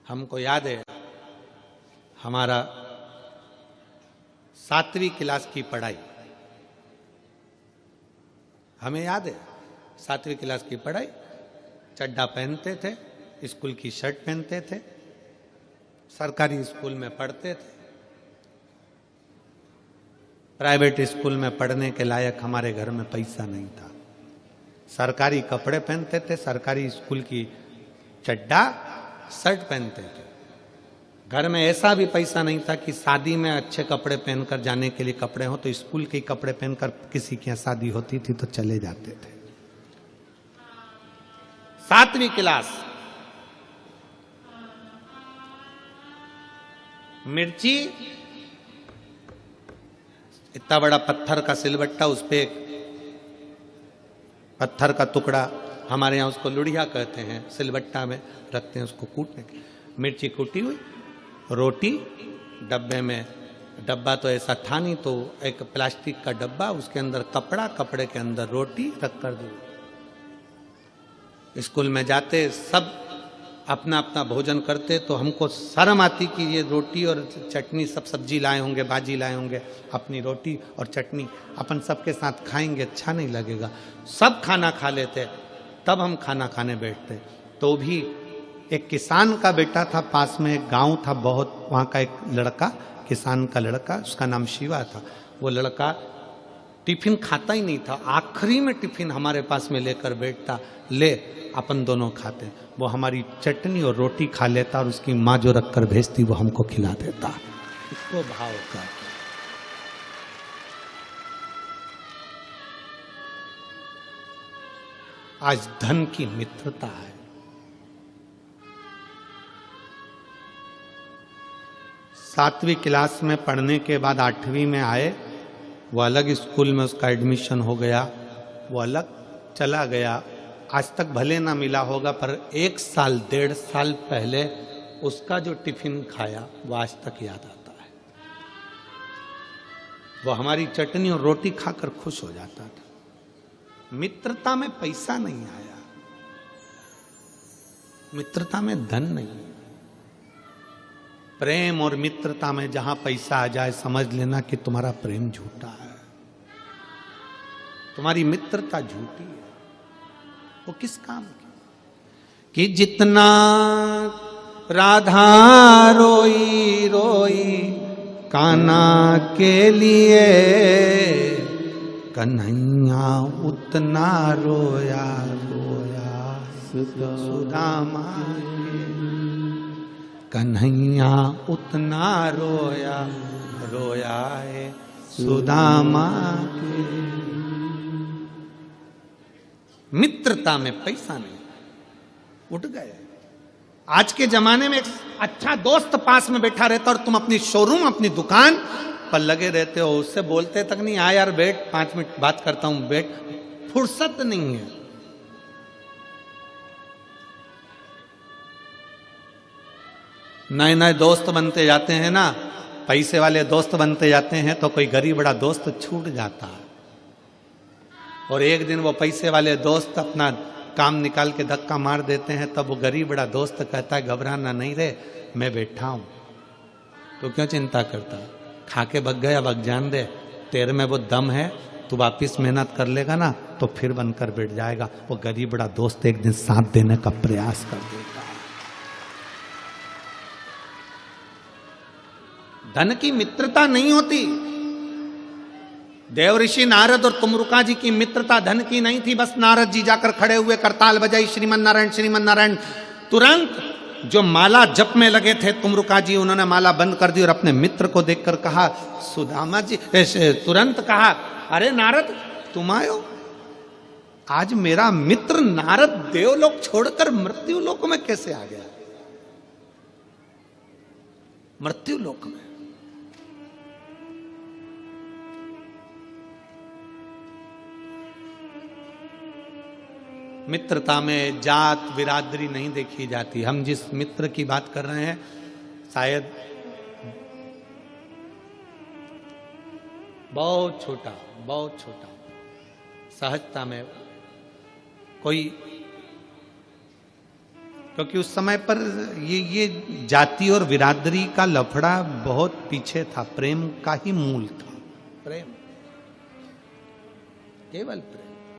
हमको याद है हमारा 7वीं क्लास की पढ़ाई, हमें याद है 7वीं क्लास की पढ़ाई। चड्डा पहनते थे, स्कूल की शर्ट पहनते थे, सरकारी स्कूल में पढ़ते थे। प्राइवेट स्कूल में पढ़ने के लायक हमारे घर में पैसा नहीं था। सरकारी कपड़े पहनते थे, सरकारी स्कूल की चड्डा शर्ट पहनते थे। घर में ऐसा भी पैसा नहीं था कि शादी में अच्छे कपड़े पहनकर जाने के लिए कपड़े हो, तो स्कूल के कपड़े पहनकर किसी की शादी होती थी तो चले जाते थे। 7वीं क्लास, मिर्ची, इतना बड़ा पत्थर का सिलबट्टा, उस पे पत्थर का टुकड़ा, हमारे यहाँ उसको लुढ़िया कहते हैं, सिलबट्टा में रखते हैं उसको कूटने के। मिर्ची कूटी हुई, रोटी डब्बे में, डब्बा तो ऐसा था नहीं तो एक प्लास्टिक का डब्बा, उसके अंदर कपड़ा, कपड़े के अंदर रोटी रख कर दो। स्कूल में जाते सब अपना अपना भोजन करते तो हमको शर्म आती कि ये रोटी और चटनी, सब सब्जी लाए होंगे, भाजी लाए होंगे, अपनी रोटी और चटनी अपन सबके साथ खाएंगे, अच्छा नहीं लगेगा। सब खाना खा लेते, तब हम खाना खाने बैठते। तो भी एक किसान का बेटा था, पास में एक गांव था बहुत, वहाँ का एक लड़का, किसान का लड़का, उसका नाम शिवा था। वो लड़का टिफिन खाता ही नहीं था, आखिरी में टिफिन हमारे पास में लेकर बैठता, ले अपन दोनों खाते। वो हमारी चटनी और रोटी खा लेता और उसकी माँ जो रख कर भेजती वो हमको खिला देता। इसको भाव का आज धन की मित्रता है। सातवीं क्लास में पढ़ने के बाद 8वीं में आए, वो अलग स्कूल में उसका एडमिशन हो गया, वो अलग चला गया। आज तक भले ना मिला होगा, पर 1 साल 1.5 साल पहले उसका जो टिफिन खाया वो आज तक याद आता है। वो हमारी चटनी और रोटी खाकर खुश हो जाता था। मित्रता में पैसा नहीं आया, मित्रता में धन नहीं। प्रेम और मित्रता में जहां पैसा आ जाए, समझ लेना कि तुम्हारा प्रेम झूठा है, तुम्हारी मित्रता झूठी है। वो किस काम की? कि जितना राधा रोई रोई कान्हा के लिए, कन्हैया उतना रोया रोया सुदामा के। कन्हैया उतना रोया रोया है सुदामा के। मित्रता में पैसा नहीं, उठ गए। आज के जमाने में एक अच्छा दोस्त पास में बैठा रहता और तुम अपनी शोरूम, अपनी दुकान पर लगे रहते हो, उससे बोलते तक नहीं, आ यार बैठ 5 मिनट बात करता हूं, बैठ। फुर्सत नहीं है। नए नए दोस्त बनते जाते हैं ना, पैसे वाले दोस्त बनते जाते हैं तो कोई गरीब बड़ा दोस्त छूट जाता है। और एक दिन वो पैसे वाले दोस्त अपना काम निकाल के धक्का मार देते हैं, तब वो गरीब बड़ा दोस्त कहता है घबराना नहीं रे, मैं बैठा हूं, तो क्यों चिंता करता, खा के भग गया, भग जान दे, तेरे में वो दम है, तू वापिस मेहनत कर लेगा ना तो फिर बनकर बैठ जाएगा। वो गरीब बड़ा दोस्त एक दिन साथ देने का प्रयास कर देगा। धन की मित्रता नहीं होती। देव ऋषि नारद और तुमरुका जी की मित्रता धन की नहीं थी। बस नारद जी जाकर खड़े हुए, करताल बजाई, श्रीमन नारायण श्रीमन नारायण। तुरंत जो माला जप में लगे थे तुमरुका जी, उन्होंने माला बंद कर दी और अपने मित्र को देखकर कहा, सुदामा जी, तुरंत कहा, अरे नारद तुम आयो। आज मेरा मित्र नारद देवलोक छोड़कर मृत्युलोक में कैसे आ गया? मृत्युलोक में मित्रता में जात बिरादरी नहीं देखी जाती। हम जिस मित्र की बात कर रहे हैं, शायद बहुत छोटा, बहुत छोटा, सहजता में कोई क्योंकि उस समय पर ये जाति और बिरादरी का लफड़ा बहुत पीछे था, प्रेम का ही मूल था, प्रेम, केवल प्रेम।